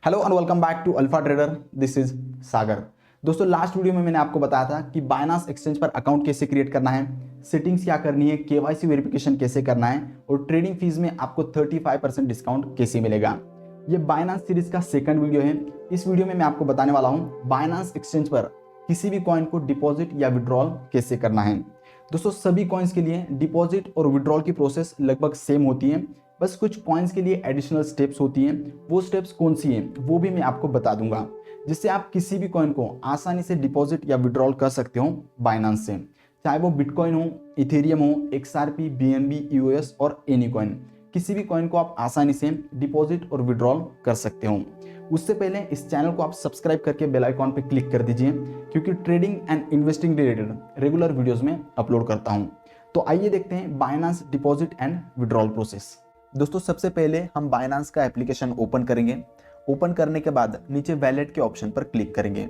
Hello and welcome back to Alpha Trader. This is Sagar. दोस्तों last video में मैंने आपको बताया था कि बाइनांस एक्सचेंज पर अकाउंट कैसे क्रिएट करना है, सेटिंग्स क्या करनी है, केवाईसी वेरिफिकेशन कैसे करना है और ट्रेडिंग फीस में आपको 35% डिस्काउंट कैसे मिलेगा। ये बाइनांस सीरीज का सेकंड वीडियो है। इस वीडियो में मैं आपको बताने वाला हूँ बाइनांस एक्सचेंज पर किसी भी कॉइन को डिपॉजिट या विड्रॉल कैसे करना है। दोस्तों सभी कॉइन्स के लिए डिपॉजिट और विड्रॉल की प्रोसेस लगभग सेम होती है, बस कुछ कॉइन्स के लिए एडिशनल स्टेप्स होती हैं। वो स्टेप्स कौन सी हैं वो भी मैं आपको बता दूंगा, जिससे आप किसी भी कॉइन को आसानी से डिपॉजिट या विड्रॉल कर सकते हो बाइनांस से, चाहे वो बिटकॉइन हो, इथेरियम हो, एक्सआरपी, बीएनबी, यूएस और एनी कॉइन। किसी भी कॉइन को आप आसानी से डिपॉजिट और विड्रॉल कर सकते हो। उससे पहले इस चैनल को आप सब्सक्राइब करके बेल आइकॉन पर क्लिक कर दीजिए, क्योंकि trading and investing related regular videos में अपलोड करता हूं। तो आइए देखते हैं Binance deposit and withdrawal process. दोस्तों सबसे पहले हम बाइनांस का एप्लीकेशन ओपन करेंगे। ओपन करने के बाद नीचे वैलेट के ऑप्शन पर क्लिक करेंगे।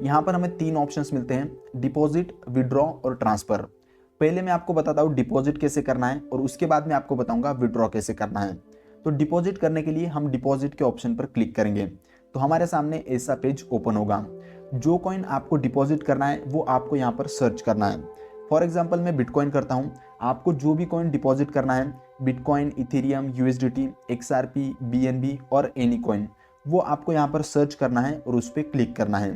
यहाँ पर हमें तीन ऑप्शंस मिलते हैं, डिपॉजिट, विड्रॉ और ट्रांसफर। पहले मैं आपको बताता हूँ डिपॉजिट कैसे करना है और उसके बाद मैं आपको बताऊंगा विड्रॉ कैसे करना है। तो डिपॉजिट करने के लिए हम डिपॉजिट के ऑप्शन पर क्लिक करेंगे तो हमारे सामने ऐसा पेज ओपन होगा। जो कॉइन आपको डिपॉजिट करना है वो आपको यहाँ पर सर्च करना है। फॉर एग्जाम्पल मैं बिटकॉइन करता हूँ, आपको जो भी कॉइन डिपॉजिट करना है, bitcoin, Ethereum, USDT, XRP, BNB और एनी कॉइन, वो आपको यहाँ पर सर्च करना है और उस पर क्लिक करना है।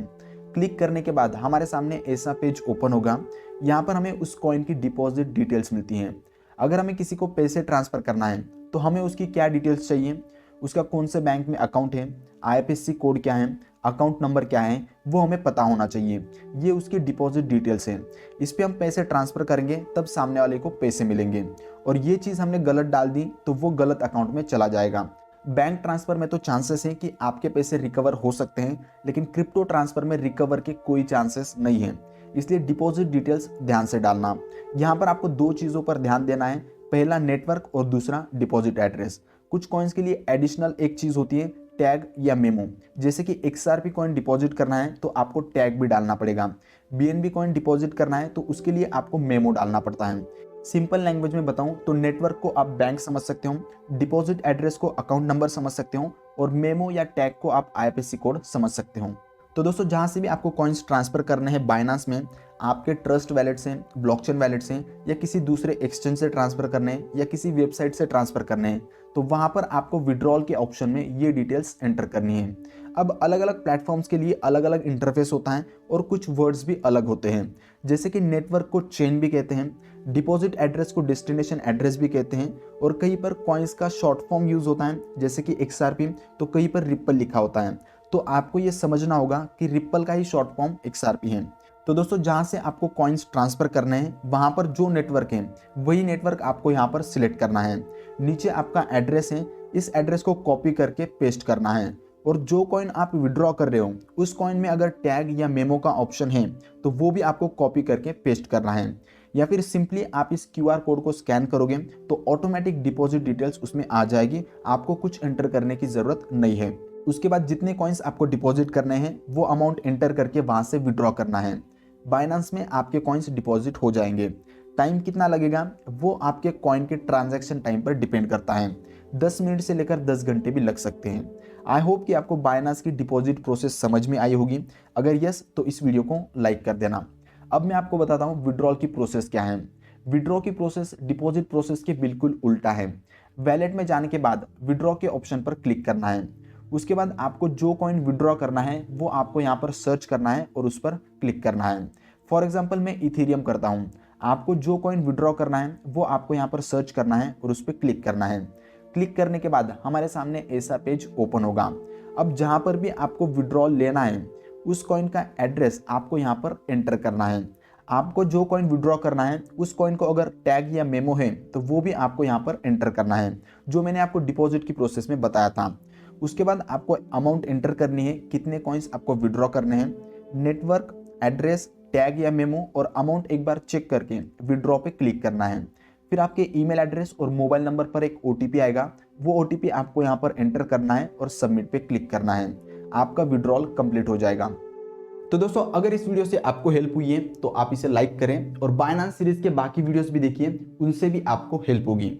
क्लिक करने के बाद हमारे सामने ऐसा पेज ओपन होगा। यहाँ पर हमें उस कॉइन की डिपॉजिट डिटेल्स मिलती हैं। अगर हमें किसी को पैसे ट्रांसफ़र करना है तो हमें उसकी क्या डिटेल्स चाहिए, उसका कौन से बैंक में अकाउंट है, आईएफएससी कोड क्या है, अकाउंट नंबर क्या है, वो हमें पता होना चाहिए। ये उसकी डिपॉजिट डिटेल्स है। इस पर हम पैसे ट्रांसफ़र करेंगे तब सामने वाले को पैसे मिलेंगे, और ये चीज़ हमने गलत डाल दी तो वो गलत अकाउंट में चला जाएगा। बैंक ट्रांसफ़र में तो चांसेस हैं कि आपके पैसे रिकवर हो सकते हैं, लेकिन क्रिप्टो ट्रांसफ़र में रिकवर के कोई चांसेस नहीं है। इसलिए डिपॉजिट डिटेल्स ध्यान से डालना। यहाँ पर आपको दो चीज़ों पर ध्यान देना है, पहला नेटवर्क और दूसरा डिपॉजिट एड्रेस। कुछ कॉइन्स के लिए एडिशनल एक चीज़ होती है, टैग या मेमो। जैसे कि एक्सआरपी कॉइन डिपॉजिट करना है तो आपको टैग भी डालना पड़ेगा। बीएनबी कॉइन डिपॉजिट करना है तो उसके लिए आपको मेमो डालना पड़ता है। सिंपल लैंग्वेज में बताऊं तो नेटवर्क को आप बैंक समझ सकते हो, डिपॉजिट एड्रेस को अकाउंट नंबर समझ सकते हो और मेमो या टैग को आप आईएफएससी कोड समझ सकते हो। तो दोस्तों जहां से भी आपको कॉइन्स ट्रांसफर करने हैं बाइनांस में, आपके ट्रस्ट वैलेट से, ब्लॉकचेन वैलेट से या किसी दूसरे एक्सचेंज से ट्रांसफर करने हैं या किसी वेबसाइट से ट्रांसफर करने हैं, तो वहां पर आपको विड्रॉल के ऑप्शन में ये डिटेल्स एंटर करनी है। अब अलग अलग प्लेटफॉर्म्स के लिए अलग अलग इंटरफेस होता है और कुछ वर्ड्स भी अलग होते हैं। जैसे कि नेटवर्क को चेन भी कहते हैं, डिपॉजिट एड्रेस को डेस्टिनेशन एड्रेस भी कहते हैं, और कहीं पर कॉइन्स का शॉर्ट फॉर्म यूज होता है जैसे कि एक्सआरपी, तो कहीं पर रिप्पल लिखा होता है। तो आपको ये समझना होगा कि रिप्पल का ही शॉर्ट फॉर्म एक्सआरपी है। तो दोस्तों जहाँ से आपको कॉइन्स ट्रांसफर करने हैं वहाँ पर जो नेटवर्क है वही नेटवर्क आपको यहाँ पर सिलेक्ट करना है। नीचे आपका एड्रेस है, इस एड्रेस को कॉपी करके पेस्ट करना है। और जो कॉइन आप विड्रॉ कर रहे हो उस कॉइन में अगर टैग या मेमो का ऑप्शन है तो वो भी आपको कॉपी करके पेस्ट करना है, या फिर सिंपली आप इस क्यूआर कोड को स्कैन करोगे तो ऑटोमेटिक डिपॉजिट डिटेल्स उसमें आ जाएगी, आपको कुछ एंटर करने की ज़रूरत नहीं है। उसके बाद जितने कॉइन्स आपको डिपॉजिट करने हैं वो अमाउंट एंटर करके वहाँ से विड्रॉ करना है। बाइनांस में आपके कॉइन्स डिपॉजिट हो जाएंगे। टाइम कितना लगेगा वो आपके कॉइन के ट्रांजैक्शन टाइम पर डिपेंड करता है। 10 मिनट से लेकर 10 घंटे भी लग सकते हैं। आई होप कि आपको बाइनांस की डिपॉजिट प्रोसेस समझ में आई होगी। अगर यस तो इस वीडियो को लाइक कर देना। अब मैं आपको बताता हूँ विड्रॉल की प्रोसेस क्या है। विड्रॉ की प्रोसेस डिपॉजिट प्रोसेस के बिल्कुल उल्टा है। वैलेट में जाने के बाद विड्रॉ के ऑप्शन पर क्लिक करना है। उसके बाद आपको जो कॉइन विड्रॉ करना है वो आपको यहाँ पर सर्च करना है और उस पर क्लिक करना है। फॉर एग्जाम्पल मैं इथेरियम करता हूँ, आपको जो कॉइन विड्रॉ करना है वो आपको यहाँ पर सर्च करना है और उस पर क्लिक करना है। क्लिक करने के बाद हमारे सामने ऐसा पेज ओपन होगा। अब जहाँ पर भी आपको विड्रॉल लेना है उस कॉइन का एड्रेस आपको यहाँ पर एंटर करना है। आपको जो कॉइन विड्रॉ करना है उस कॉइन को अगर टैग या मेमो है तो वो भी आपको यहाँ पर एंटर करना है, जो मैंने आपको डिपॉजिट की प्रोसेस में बताया था। उसके बाद आपको अमाउंट एंटर करनी है, कितने कॉइन्स आपको विड्रॉ करने हैं, नेटवर्क, एड्रेस, टैग या मेमो और अमाउंट एक बार चेक करके विड्रॉ पे क्लिक करना है। फिर आपके ईमेल एड्रेस और मोबाइल नंबर पर एक ओटीपी आएगा, वो ओटीपी आपको यहाँ पर एंटर करना है और सबमिट पे क्लिक करना है। आपका विड्रॉल कंप्लीट हो जाएगा। तो दोस्तों अगर इस वीडियो से आपको हेल्प हुई है तो आप इसे लाइक करें और बाइनांस सीरीज के बाकी वीडियोस भी देखिए, उनसे भी आपको हेल्प होगी।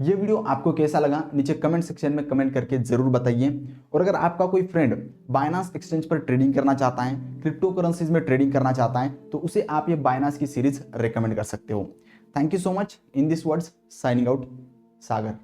ये वीडियो आपको कैसा लगा नीचे कमेंट सेक्शन में कमेंट करके जरूर बताइए। और अगर आपका कोई फ्रेंड बाइनांस एक्सचेंज पर ट्रेडिंग करना चाहता है, क्रिप्टो करेंसीज में ट्रेडिंग करना चाहता है, तो उसे आप ये बाइनांस की सीरीज रेकमेंड कर सकते हो। Thank you so much. In this words signing out, Sagar.